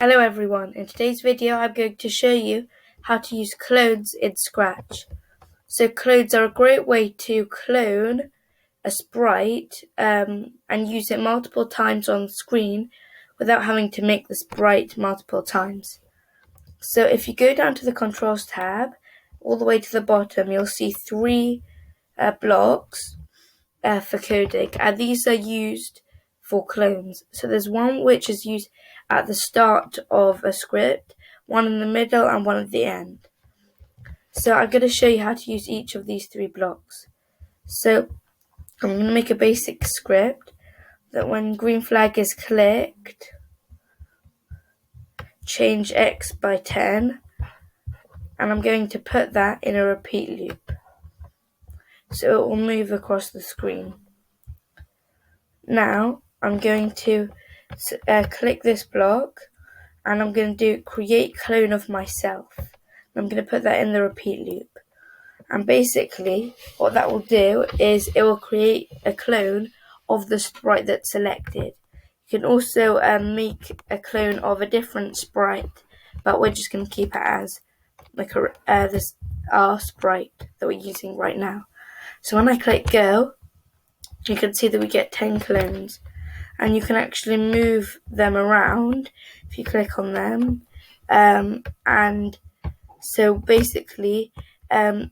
Hello everyone, in today's video I'm going to show you how to use clones in Scratch. So clones are a great way to clone a sprite and use it multiple times on screen without having to make the sprite multiple times. So if you go down to the Controls tab, all the way to the bottom, you'll see three blocks for coding, and these are used for clones. So there's one which is used at the start of a script, one in the middle, and one at the end. So I'm going to show you how to use each of these three blocks. So I'm going to make a basic script that when green flag is clicked, change X by 10, and I'm going to put that in a repeat loop. So it will move across the screen. Now I'm going to click this block and I'm going to do create clone of myself. I'm going to put that in the repeat loop. And basically what that will do is it will create a clone of the sprite that's selected. You can also make a clone of a different sprite, but we're just going to keep it as like our sprite that we're using right now. So when I click go, you can see that we get 10 clones, and you can actually move them around if you click on them. And so basically 10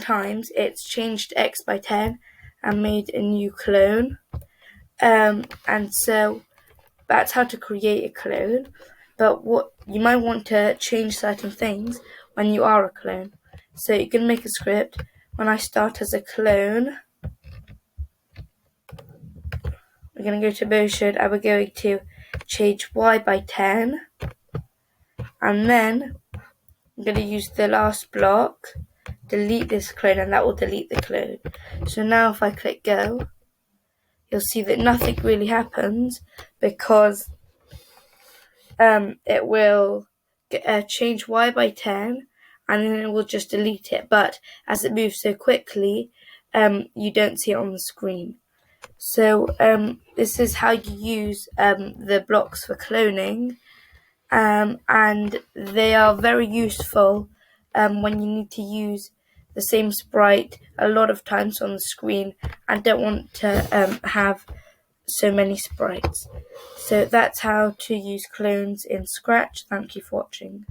times it's changed X by 10 and made a new clone. And so that's how to create a clone. But what you might want to change certain things when you are a clone. So you can make a script. When I start as a clone, we're going to go to motion and we're going to change Y by 10. And then I'm going to use the last block, delete this clone, and that will delete the clone. So now if I click go, you'll see that nothing really happens because it will change Y by 10 and then it will just delete it. But as it moves so quickly, you don't see it on the screen. So this is how you use the blocks for cloning, and they are very useful when you need to use the same sprite a lot of times on the screen and don't want to have so many sprites. So that's how to use clones in Scratch. Thank you for watching.